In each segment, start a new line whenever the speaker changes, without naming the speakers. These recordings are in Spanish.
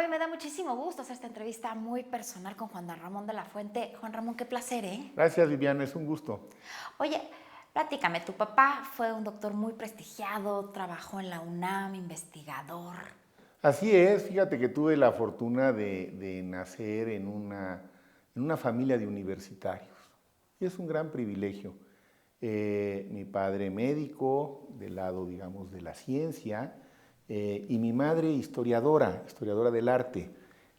Ay, me da muchísimo gusto hacer esta entrevista muy personal con Juan Ramón de la Fuente. Juan Ramón, qué placer, ¿eh?
Gracias, Viviana, es un gusto.
Oye, platícame, tu papá fue un doctor muy prestigiado, trabajó en la UNAM, investigador.
Así es, fíjate que tuve la fortuna de nacer en una familia de universitarios y es un gran privilegio. Mi padre médico, del lado, digamos, de la ciencia, y mi madre historiadora, historiadora del arte,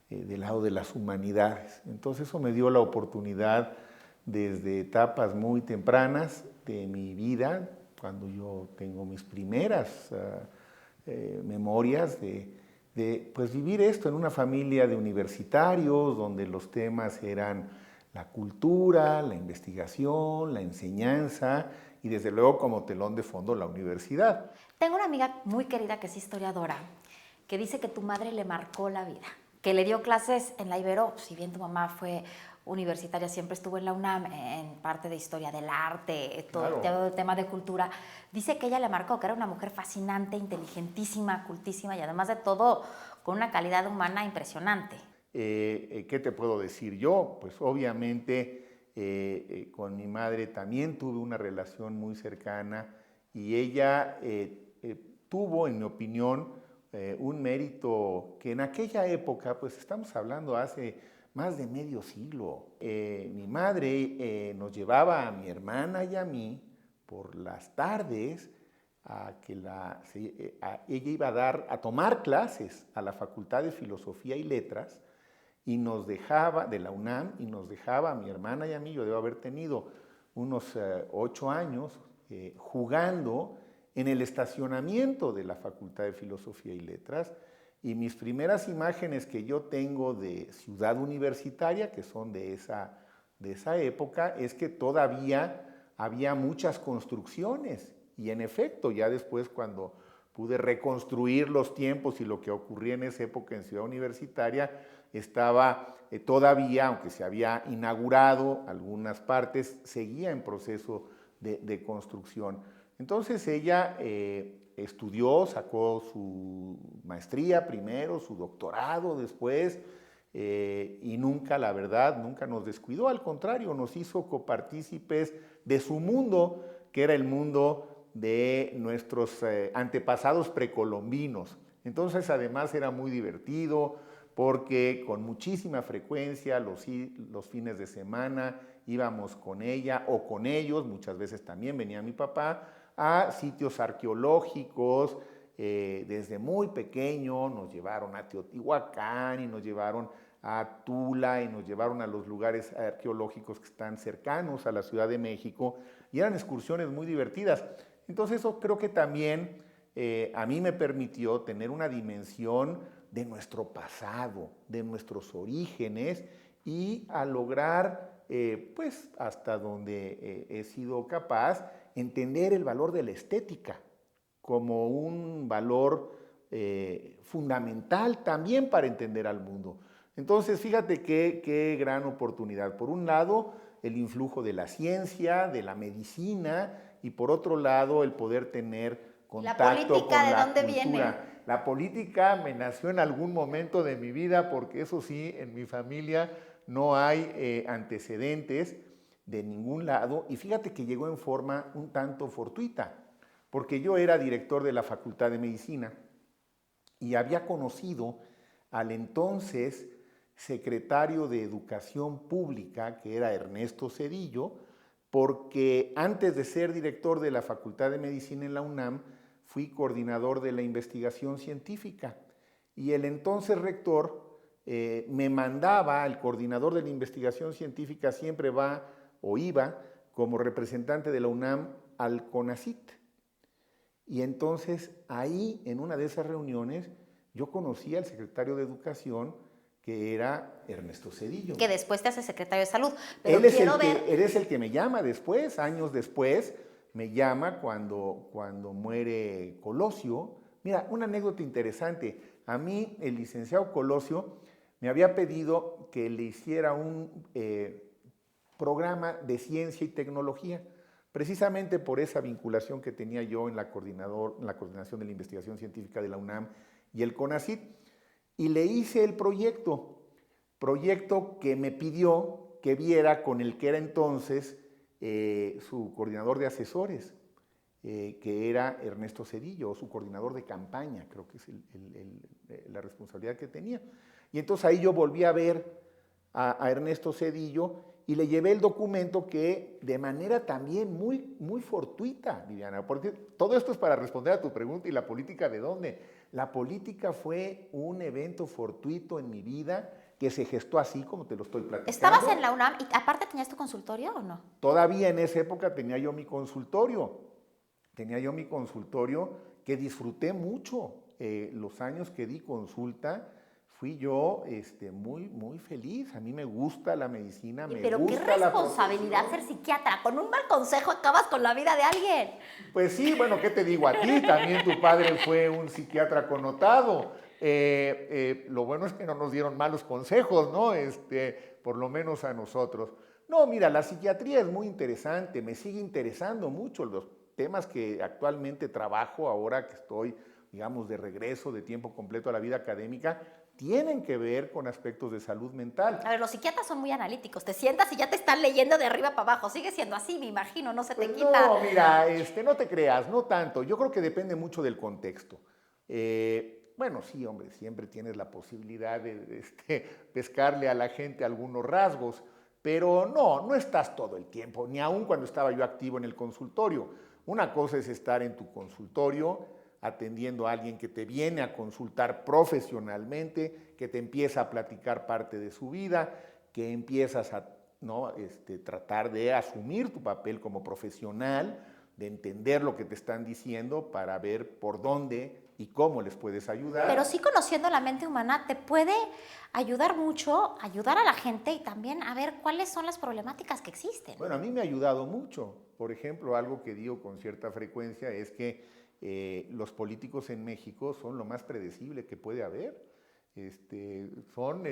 del lado de las humanidades. Entonces eso me dio la oportunidad desde etapas muy tempranas de mi vida, cuando yo tengo mis primeras memorias de pues vivir esto en una familia de universitarios, donde los temas eran la cultura, la investigación, la enseñanza y desde luego como telón de fondo la universidad.
Tengo una amiga muy querida que es historiadora, que dice que tu madre le marcó la vida, que le dio clases en la Ibero, si bien tu mamá fue universitaria, siempre estuvo en la UNAM en parte de historia del arte,
Claro.
todo el tema de cultura. Dice que ella le marcó, que era una mujer fascinante, inteligentísima, cultísima y además de todo con una calidad humana impresionante.
¿Qué te puedo decir yo? Pues obviamente con mi madre también tuve una relación muy cercana y ella tuvo, en mi opinión, un mérito que en aquella época, pues estamos hablando hace más de medio siglo. Mi madre nos llevaba a mi hermana y a mí por las tardes ella iba a tomar clases a la Facultad de Filosofía y Letras y nos dejaba, de la UNAM, y nos dejaba a mi hermana y a mí, yo debo haber tenido unos 8 años, jugando en el estacionamiento de la Facultad de Filosofía y Letras, y mis primeras imágenes que yo tengo de ciudad universitaria, que son de esa época, es que todavía había muchas construcciones, y en efecto, ya después cuando pude reconstruir los tiempos y lo que ocurría en esa época en Ciudad Universitaria, estaba todavía, aunque se había inaugurado algunas partes, seguía en proceso de construcción. Entonces ella estudió, sacó su maestría primero, su doctorado después, y nunca, la verdad, nunca nos descuidó, al contrario, nos hizo copartícipes de su mundo, que era el mundo de nuestros antepasados precolombinos. Entonces, además, era muy divertido porque con muchísima frecuencia los fines de semana íbamos con ella o con ellos, muchas veces también venía mi papá, a sitios arqueológicos. Desde muy pequeño nos llevaron a Teotihuacán y nos llevaron a Tula y nos llevaron a los lugares arqueológicos que están cercanos a la Ciudad de México y eran excursiones muy divertidas. Entonces eso creo que también a mí me permitió tener una dimensión de nuestro pasado, de nuestros orígenes y a lograr, pues hasta donde he sido capaz, entender el valor de la estética como un valor fundamental también para entender al mundo. Entonces, fíjate qué gran oportunidad. Por un lado, el influjo de la ciencia, de la medicina, y por otro lado, el poder tener contacto con
¿De
la
dónde viene?
cultura. La política me nació en algún momento de mi vida, porque eso sí, en mi familia no hay antecedentes de ningún lado, y fíjate que llegó en forma un tanto fortuita, porque yo era director de la Facultad de Medicina y había conocido al entonces secretario de Educación Pública, que era Ernesto Zedillo, porque antes de ser director de la Facultad de Medicina en la UNAM, fui coordinador de la investigación científica. Y el entonces rector me mandaba, el coordinador de la investigación científica siempre va o iba como representante de la UNAM al CONACYT. Y entonces ahí, en una de esas reuniones, yo conocí al secretario de Educación, que era Ernesto Zedillo.
Que después te hace secretario de salud. Pero
Él es,
quiero ver.
él es el que me llama después, años después, me llama cuando muere Colosio. Mira, una anécdota interesante. A mí, el licenciado Colosio me había pedido que le hiciera un programa de ciencia y tecnología, precisamente por esa vinculación que tenía yo en la coordinación de la investigación científica de la UNAM y el CONACYT. y le hice el proyecto que me pidió que viera con el que era entonces su coordinador de asesores, que era Ernesto Zedillo, o su coordinador de campaña, creo que es la responsabilidad que tenía. Y entonces ahí yo volví a ver a Ernesto Zedillo y le llevé el documento que de manera también muy fortuita, Viviana, porque todo esto es para responder a tu pregunta. ¿Y la política de dónde? La política fue un evento fortuito en mi vida que se gestó así como te lo estoy platicando.
¿Estabas en la UNAM y aparte tenías tu consultorio o no?
Todavía en esa época tenía yo mi consultorio. Que disfruté mucho. Los años que di consulta, fui yo muy feliz. A mí me gusta la medicina, me
Pero
gusta
qué
la
responsabilidad
profesión.
ser psiquiatra. Con un mal consejo acabas con la vida de alguien.
Pues sí, bueno, ¿qué te digo a ti? También tu padre fue un psiquiatra connotado. Lo bueno es que no nos dieron malos consejos, ¿no? Por lo menos a nosotros. No, mira, la psiquiatría es muy interesante, me sigue interesando mucho los temas que actualmente trabajo ahora que estoy, digamos, de regreso de tiempo completo a la vida académica, tienen que ver con aspectos de salud mental.
A ver, los psiquiatras son muy analíticos. Te sientas y ya te están leyendo de arriba para abajo. Sigue siendo así, me imagino, no se te
Pues
quita.
no, mira, no te creas, no tanto. Yo creo que depende mucho del contexto. Bueno, sí, hombre, siempre tienes la posibilidad de pescarle a la gente algunos rasgos, pero no estás todo el tiempo, ni aun cuando estaba yo activo en el consultorio. Una cosa es estar en tu consultorio atendiendo a alguien que te viene a consultar profesionalmente, que te empieza a platicar parte de su vida, que empiezas a tratar de asumir tu papel como profesional, de entender lo que te están diciendo para ver por dónde y cómo les puedes ayudar.
Pero sí, conociendo la mente humana te puede ayudar mucho, ayudar a la gente y también a ver cuáles son las problemáticas que existen.
Bueno, a mí me ha ayudado mucho. Por ejemplo, algo que digo con cierta frecuencia es que los políticos en México son lo más predecible que puede haber. Son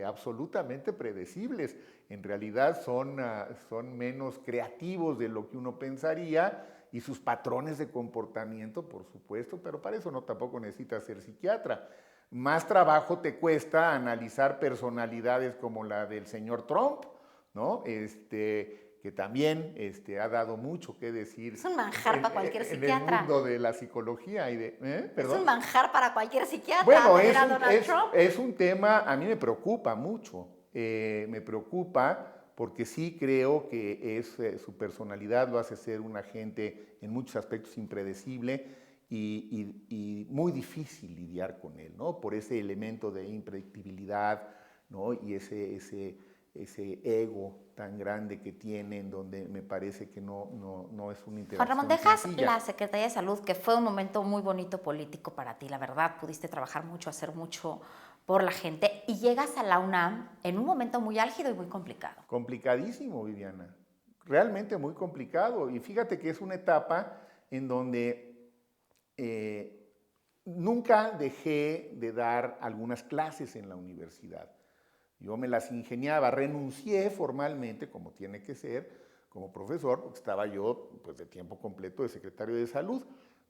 absolutamente predecibles. En realidad son menos creativos de lo que uno pensaría, y sus patrones de comportamiento, por supuesto, pero para eso tampoco necesitas ser psiquiatra. Más trabajo te cuesta analizar personalidades como la del señor Trump, ¿no? Que también ha dado mucho que decir.
Es un manjar para cualquier psiquiatra.
En el mundo de la psicología y de...
Es un manjar para cualquier psiquiatra.
Bueno,
Trump.
Es un tema, a mí me preocupa mucho. Me preocupa porque sí creo que su personalidad lo hace ser un agente en muchos aspectos impredecible y muy difícil lidiar con él, ¿no? Por ese elemento de impredictibilidad, ¿no? Y ese ego tan grande que tiene, en donde me parece que no es una interacción
Juan Ramón, dejas
sencilla.
la Secretaría de Salud, que fue un momento muy bonito político para ti, la verdad, pudiste trabajar mucho, hacer mucho por la gente, y llegas a la UNAM en un momento muy álgido y muy complicado.
Complicadísimo, Viviana, realmente muy complicado. Y fíjate que es una etapa en donde nunca dejé de dar algunas clases en la universidad. Yo me las ingeniaba, renuncié formalmente, como tiene que ser, como profesor, porque estaba yo pues, de tiempo completo de secretario de salud,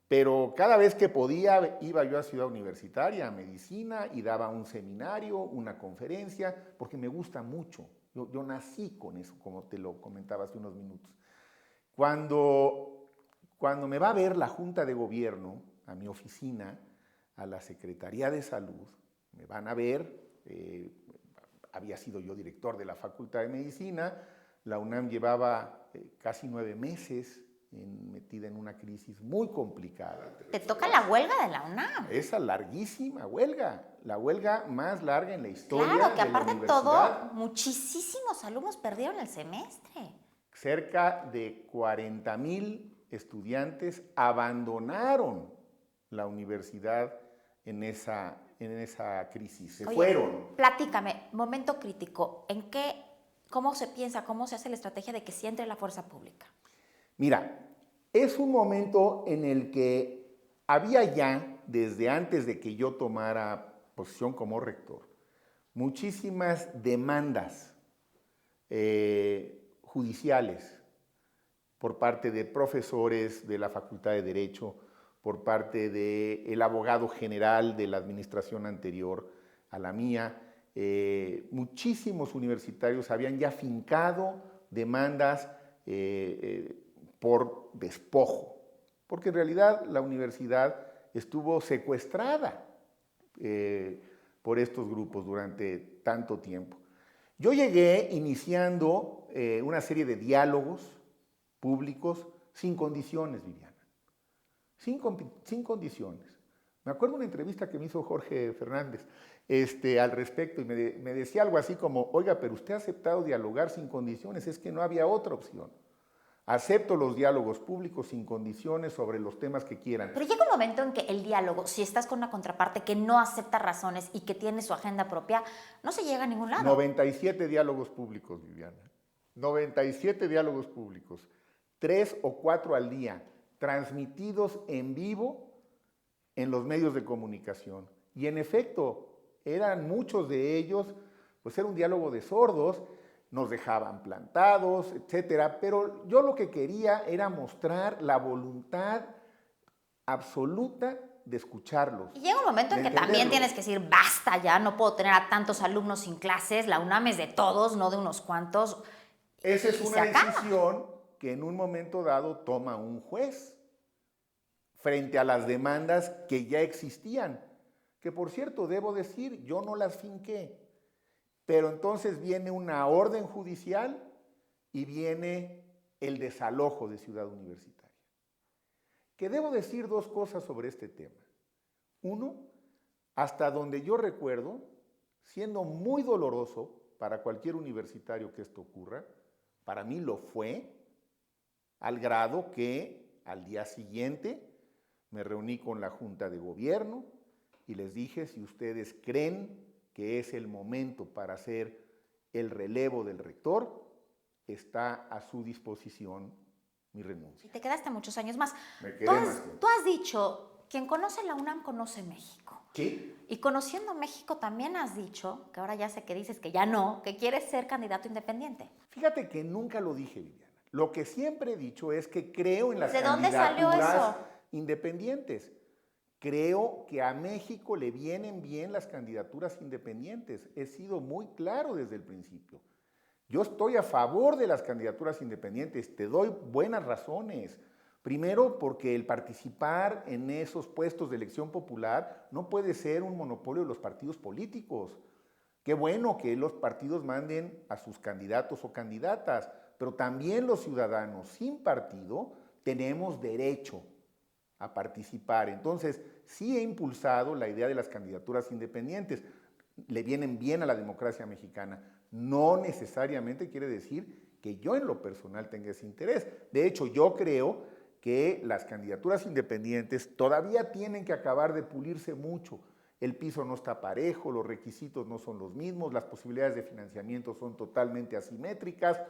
pero cada vez que podía iba yo a Ciudad Universitaria, a medicina, y daba un seminario, una conferencia, porque me gusta mucho. Yo nací con eso, como te lo comentaba hace unos minutos. Cuando me va a ver la Junta de Gobierno, a mi oficina, a la Secretaría de Salud, me van a ver, había sido yo director de la Facultad de Medicina, la UNAM llevaba casi 9 meses metida en una crisis muy complicada.
Te toca la huelga de la UNAM.
Esa larguísima huelga, la huelga más larga en la historia de la
Claro, que
universidad.
aparte de todo, muchísimos alumnos perdieron el semestre.
Cerca de 40,000 estudiantes abandonaron la universidad en esa crisis. Se fueron.
Platícame, momento crítico, ¿cómo se piensa, cómo se hace la estrategia de que sí entre la fuerza pública?
Mira, es un momento en el que había ya, desde antes de que yo tomara posición como rector, muchísimas demandas judiciales por parte de profesores de la Facultad de Derecho, por parte del abogado general de la administración anterior, a la mía, muchísimos universitarios habían ya fincado demandas por despojo, porque en realidad la universidad estuvo secuestrada por estos grupos durante tanto tiempo. Yo llegué iniciando una serie de diálogos públicos sin condiciones, Viviana, sin condiciones. Me acuerdo una entrevista que me hizo Jorge Fernández al respecto y me decía algo así como, oiga, pero usted ha aceptado dialogar sin condiciones, es que no había otra opción. Acepto los diálogos públicos sin condiciones sobre los temas que quieran.
Pero llega un momento en que el diálogo, si estás con una contraparte que no acepta razones y que tiene su agenda propia, no se llega a ningún lado.
97 diálogos públicos, Viviana. 97 diálogos públicos. 3 o 4 al día, transmitidos en vivo en los medios de comunicación. Y en efecto, eran muchos de ellos, pues era un diálogo de sordos, nos dejaban plantados, etcétera, pero yo lo que quería era mostrar la voluntad absoluta de escucharlos.
Y llega un momento en que también tienes que decir, basta ya, no puedo tener a tantos alumnos sin clases, la UNAM es de todos, no de unos cuantos.
Esa es una decisión que en un momento dado toma un juez frente a las demandas que ya existían, que por cierto, debo decir, yo no las finqué, pero entonces viene una orden judicial y viene el desalojo de Ciudad Universitaria. Que debo decir dos cosas sobre este tema. Uno, hasta donde yo recuerdo, siendo muy doloroso para cualquier universitario que esto ocurra, para mí lo fue, al grado que al día siguiente me reuní con la Junta de Gobierno y les dije, si ustedes creen que es el momento para hacer el relevo del rector, está a su disposición mi renuncia.
Y te quedaste muchos años más.
Me quedé más tiempo.
Tú has dicho, quien conoce la UNAM conoce México.
Sí.
Y conociendo México también has dicho, que ahora ya sé que dices que ya no, que quieres ser candidato independiente.
Fíjate que nunca lo dije, Viviana. Lo que siempre he dicho es que creo en las
¿De dónde salió
candidaturas
eso?
independientes. Creo que a México le vienen bien las candidaturas independientes. He sido muy claro desde el principio. Yo estoy a favor de las candidaturas independientes. Te doy buenas razones. Primero, porque el participar en esos puestos de elección popular no puede ser un monopolio de los partidos políticos. Qué bueno que los partidos manden a sus candidatos o candidatas, pero también los ciudadanos sin partido tenemos derecho a participar. Entonces, sí he impulsado la idea de las candidaturas independientes. Le vienen bien a la democracia mexicana. No necesariamente quiere decir que yo en lo personal tenga ese interés. De hecho, yo creo que las candidaturas independientes todavía tienen que acabar de pulirse mucho. El piso no está parejo, los requisitos no son los mismos, las posibilidades de financiamiento son totalmente asimétricas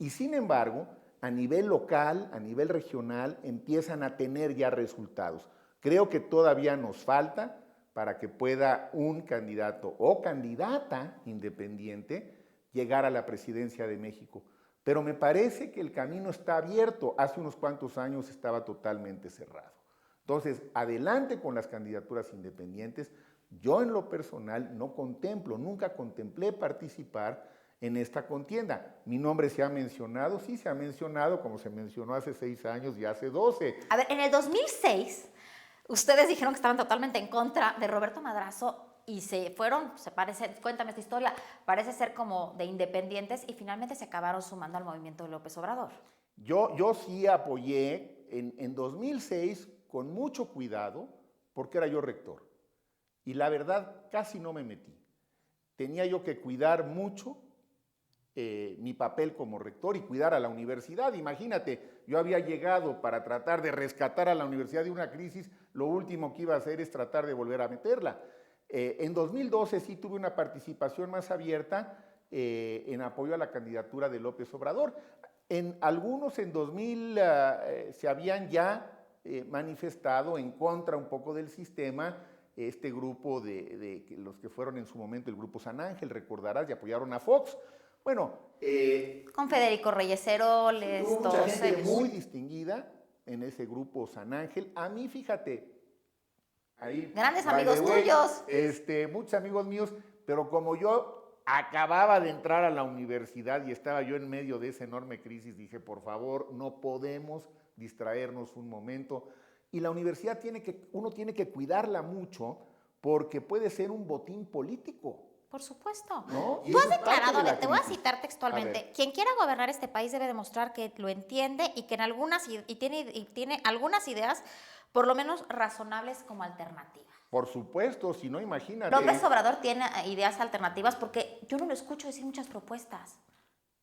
y sin embargo, a nivel local, a nivel regional, empiezan a tener ya resultados. Creo que todavía nos falta para que pueda un candidato o candidata independiente llegar a la presidencia de México. Pero me parece que el camino está abierto. Hace unos cuantos años estaba totalmente cerrado. Entonces, adelante con las candidaturas independientes. Yo en lo personal no contemplo, nunca contemplé participar en esta contienda. Mi nombre se ha mencionado, sí se ha mencionado, como se mencionó hace 6 años y hace 12.
A ver, en el 2006, ustedes dijeron que estaban totalmente en contra de Roberto Madrazo y se fueron, cuéntame esta historia, parece ser como de independientes y finalmente se acabaron sumando al movimiento de López Obrador.
Yo sí apoyé en 2006 con mucho cuidado, porque era yo rector. Y la verdad, casi no me metí. Tenía yo que cuidar mucho mi papel como rector y cuidar a la universidad. Imagínate, yo había llegado para tratar de rescatar a la universidad de una crisis, lo último que iba a hacer es tratar de volver a meterla. En 2012 sí tuve una participación más abierta en apoyo a la candidatura de López Obrador. Algunos en 2000 se habían ya manifestado en contra un poco del sistema, este grupo de los que fueron en su momento el grupo San Ángel, recordarás, y apoyaron a Fox. Bueno,
con Federico Reyes Heroles,
hubo mucha
todos
gente
ellos.
muy distinguida en ese grupo San Ángel. A mí, fíjate, Ahí,
Grandes
by the
amigos
way,
tuyos.
muchos amigos míos, pero como yo acababa de entrar a la universidad y estaba yo en medio de esa enorme crisis, dije, por favor, no podemos distraernos un momento. Y la universidad uno tiene que cuidarla mucho porque puede ser un botín político.
Por supuesto.
¿No? Y
Tú
eso
has
es parte
declarado, a
de
ver,
la
te voy a
crisis.
citar
A
textualmente,
ver.
quien quiera gobernar este país debe demostrar que lo entiende y que en algunas tiene algunas ideas por lo menos razonables como alternativa.
Por supuesto, si no, imagínate.
López Obrador tiene ideas alternativas porque yo no lo escucho decir muchas propuestas.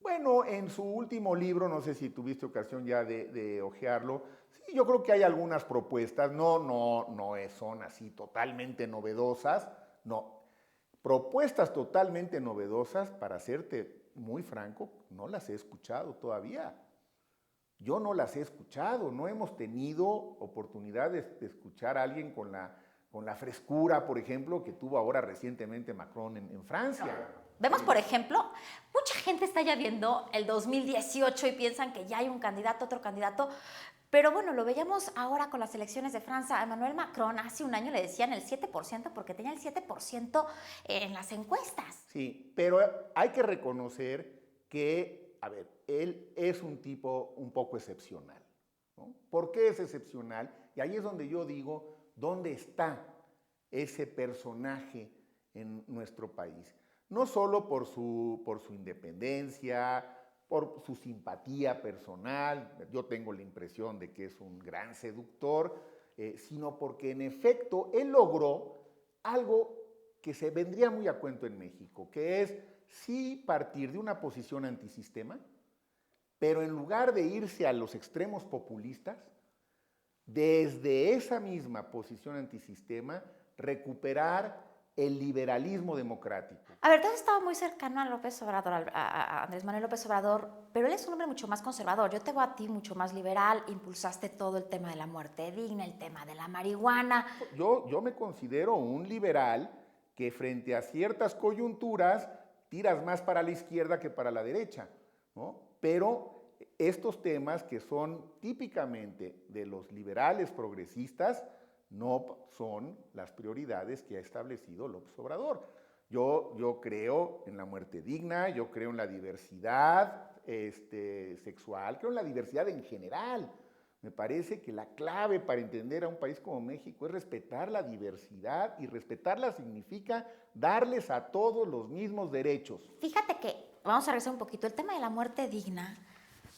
Bueno, en su último libro, no sé si tuviste ocasión ya de hojearlo, sí, yo creo que hay algunas propuestas, son así totalmente novedosas, no. Propuestas totalmente novedosas, para serte muy franco, no las he escuchado todavía. Yo no las he escuchado, no hemos tenido oportunidad de escuchar a alguien con la frescura, por ejemplo, que tuvo ahora recientemente Macron en Francia.
Vemos, por ejemplo, mucha gente está ya viendo el 2018 y piensan que ya hay un candidato, otro candidato, pero bueno, lo veíamos ahora con las elecciones de Francia. A Emmanuel Macron hace un año le decían el 7% porque tenía el 7% en las encuestas.
Sí, pero hay que reconocer que, a ver, él es un tipo un poco excepcional, ¿no? ¿Por qué es excepcional? Y ahí es donde yo digo, ¿dónde está ese personaje en nuestro país? No solo por su independencia, por su simpatía personal, yo tengo la impresión de que es un gran seductor, sino porque en efecto él logró algo que se vendría muy a cuento en México, que es sí partir de una posición antisistema, pero en lugar de irse a los extremos populistas, desde esa misma posición antisistema, recuperar el liberalismo democrático.
A ver, tú has estado muy cercano a López Obrador, a Andrés Manuel López Obrador, pero él es un hombre mucho más conservador. Yo te veo a ti mucho más liberal, impulsaste todo el tema de la muerte digna, el tema de la marihuana.
Yo me considero un liberal que frente a ciertas coyunturas tiras más para la izquierda que para la derecha, ¿no? Pero estos temas que son típicamente de los liberales progresistas no son las prioridades que ha establecido López Obrador. Yo creo en la muerte digna, yo creo en la diversidad sexual, creo en la diversidad en general. Me parece que la clave para entender a un país como México es respetar la diversidad, y respetarla significa darles a todos los mismos derechos.
Fíjate que, vamos a regresar un poquito, el tema de la muerte digna,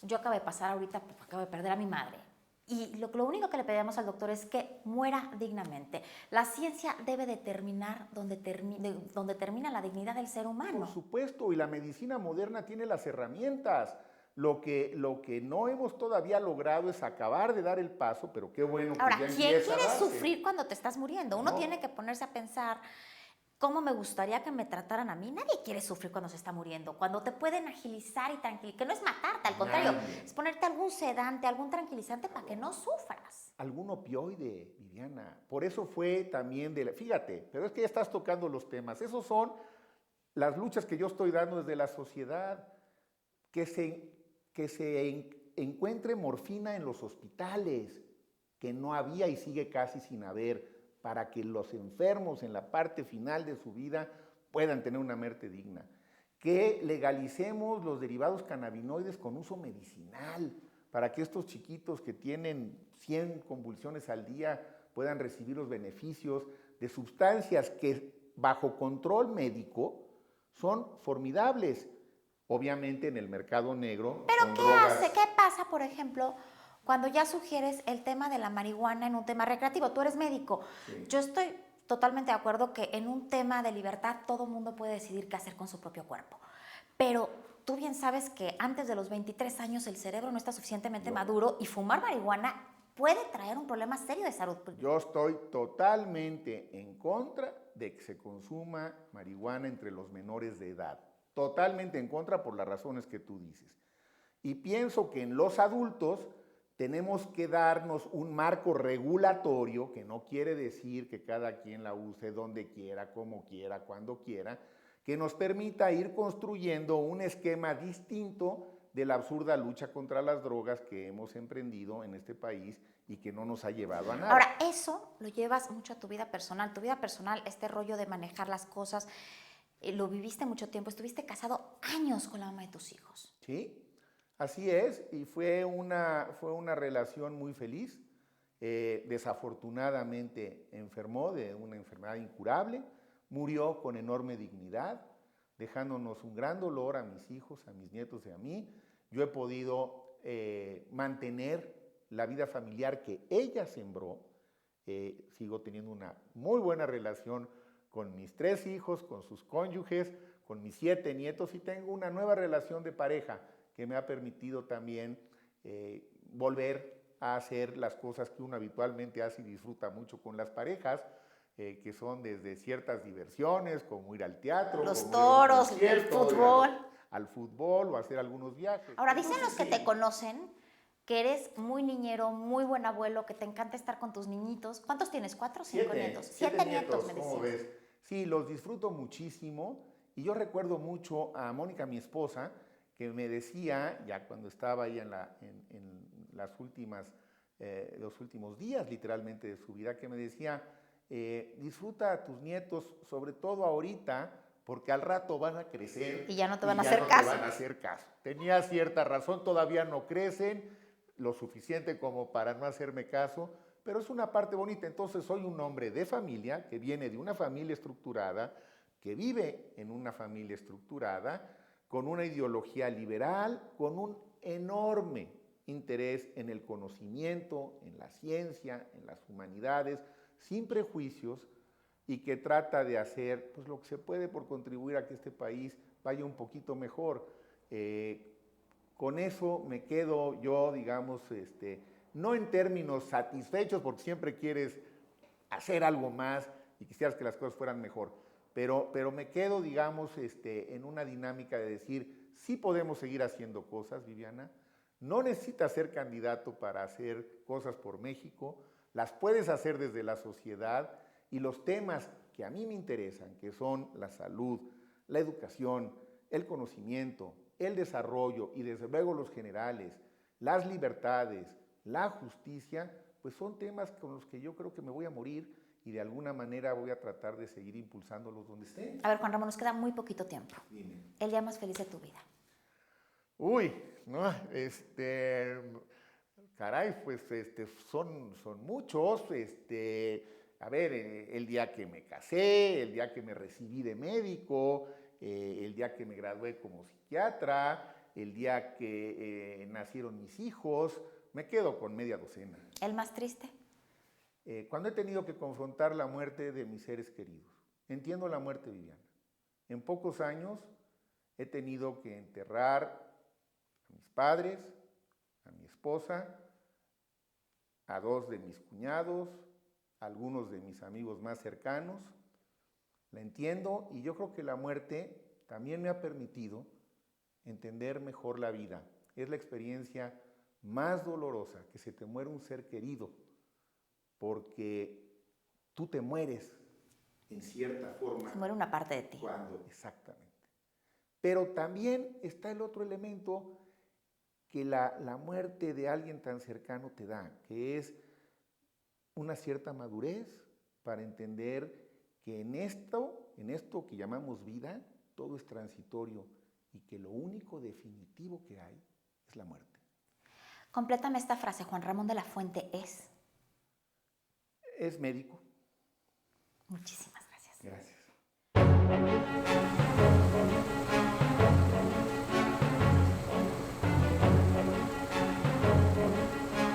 yo acabo de pasar ahorita, acabo de perder a mi madre, y lo único que le pedíamos al doctor es que muera dignamente. La ciencia debe determinar donde termina la dignidad del ser humano.
Por supuesto, y la medicina moderna tiene las herramientas. Lo que no hemos todavía logrado es acabar de dar el paso, pero qué bueno que
Ahora,
ya
¿quién
empieza a
quiere
darse.
sufrir cuando te estás muriendo? Uno
No.
tiene que ponerse a pensar, ¿cómo me gustaría que me trataran a mí? Nadie quiere sufrir cuando se está muriendo. Cuando te pueden agilizar y tranquilizar, que no es matarte, al contrario, es ponerte algún sedante, algún tranquilizante para que no sufras.
Algún opioide, Viviana. Por eso fue también fíjate, pero es que ya estás tocando los temas. Esos son las luchas que yo estoy dando desde la sociedad. Que se encuentre morfina en los hospitales, que no había y sigue casi sin haber, para que los enfermos en la parte final de su vida puedan tener una muerte digna. Que legalicemos los derivados cannabinoides con uso medicinal, para que estos chiquitos que tienen 100 convulsiones al día puedan recibir los beneficios de sustancias que bajo control médico son formidables. Obviamente en el mercado negro.
¿Pero qué pasa, por ejemplo, cuando ya sugieres el tema de la marihuana en un tema recreativo? Tú eres médico. Sí. Yo estoy totalmente de acuerdo que en un tema de libertad todo mundo puede decidir qué hacer con su propio cuerpo. Pero tú bien sabes que antes de los 23 años el cerebro no está suficientemente maduro y fumar marihuana puede traer un problema serio de salud.
Yo estoy totalmente en contra de que se consuma marihuana entre los menores de edad. Totalmente en contra por las razones que tú dices. Y pienso que en los adultos tenemos que darnos un marco regulatorio, que no quiere decir que cada quien la use donde quiera, como quiera, cuando quiera, que nos permita ir construyendo un esquema distinto de la absurda lucha contra las drogas que hemos emprendido en este país y que no nos ha llevado a nada.
Ahora, eso lo llevas mucho a tu vida personal. Tu vida personal, este rollo de manejar las cosas, lo viviste mucho tiempo. Estuviste casado años con la mamá de tus hijos.
Sí, así es, y fue una relación muy feliz. Desafortunadamente enfermó de una enfermedad incurable, murió con enorme dignidad, dejándonos un gran dolor a mis hijos, a mis nietos y a mí. Yo he podido mantener la vida familiar que ella sembró. Sigo teniendo una muy buena relación con mis 3 hijos, con sus cónyuges, con mis 7 nietos, y tengo una nueva relación de pareja que me ha permitido también volver a hacer las cosas que uno habitualmente hace y disfruta mucho con las parejas, que son desde ciertas diversiones, como ir al teatro,
Los
como
toros,
ir a un
el
concierto,
fútbol.
al fútbol o hacer algunos viajes.
Ahora, dicen
Entonces,
los que
sí,
te conocen que eres muy niñero, muy buen abuelo, que te encanta estar con tus niñitos. ¿Cuántos tienes? ¿4 o 5 nietos? 7 nietos, me
¿cómo
decías.
ves? Sí, los disfruto muchísimo, y yo recuerdo mucho a Mónica, mi esposa, que me decía, ya cuando estaba ahí en las últimas, los últimos días literalmente de su vida, que me decía, disfruta a tus nietos, sobre todo ahorita, porque al rato van a crecer
Y ya no te
y
van a
ya
hacer
no te
caso.
van a hacer caso. Tenía cierta razón, todavía no crecen lo suficiente como para no hacerme caso, pero es una parte bonita. Entonces soy un hombre de familia, que viene de una familia estructurada, que vive en una familia estructurada, con una ideología liberal, con un enorme interés en el conocimiento, en la ciencia, en las humanidades, sin prejuicios, y que trata de hacer pues, lo que se puede por contribuir a que este país vaya un poquito mejor. Con eso me quedo yo, digamos, no en términos satisfechos, porque siempre quieres hacer algo más y quisieras que las cosas fueran mejor, pero me quedo, digamos, en una dinámica de decir, sí podemos seguir haciendo cosas, Viviana, no necesitas ser candidato para hacer cosas por México, las puedes hacer desde la sociedad, y los temas que a mí me interesan, que son la salud, la educación, el conocimiento, el desarrollo y desde luego los generales, las libertades, la justicia, pues son temas con los que yo creo que me voy a morir, y de alguna manera voy a tratar de seguir impulsándolos donde estén.
A ver, Juan Ramón, nos queda muy poquito tiempo.
Dime.
El día más feliz de tu vida.
Uy, no, caray, pues son muchos, a ver, el día que me casé, el día que me recibí de médico, el día que me gradué como psiquiatra, el día que nacieron mis hijos, me quedo con media docena.
¿El más triste?
Cuando he tenido que confrontar la muerte de mis seres queridos. Entiendo la muerte, Viviana. En pocos años he tenido que enterrar a mis padres, a mi esposa, a 2 de mis cuñados, a algunos de mis amigos más cercanos. La entiendo, y yo creo que la muerte también me ha permitido entender mejor la vida. Es la experiencia más dolorosa, que se te muere un ser querido, porque tú te mueres en cierta forma.
Se muere una parte de ti.
Exactamente. Pero también está el otro elemento que la muerte de alguien tan cercano te da, que es una cierta madurez para entender que en esto que llamamos vida, todo es transitorio, y que lo único definitivo que hay es la muerte.
Complétame esta frase. Juan Ramón de la Fuente es...
Es médico.
Muchísimas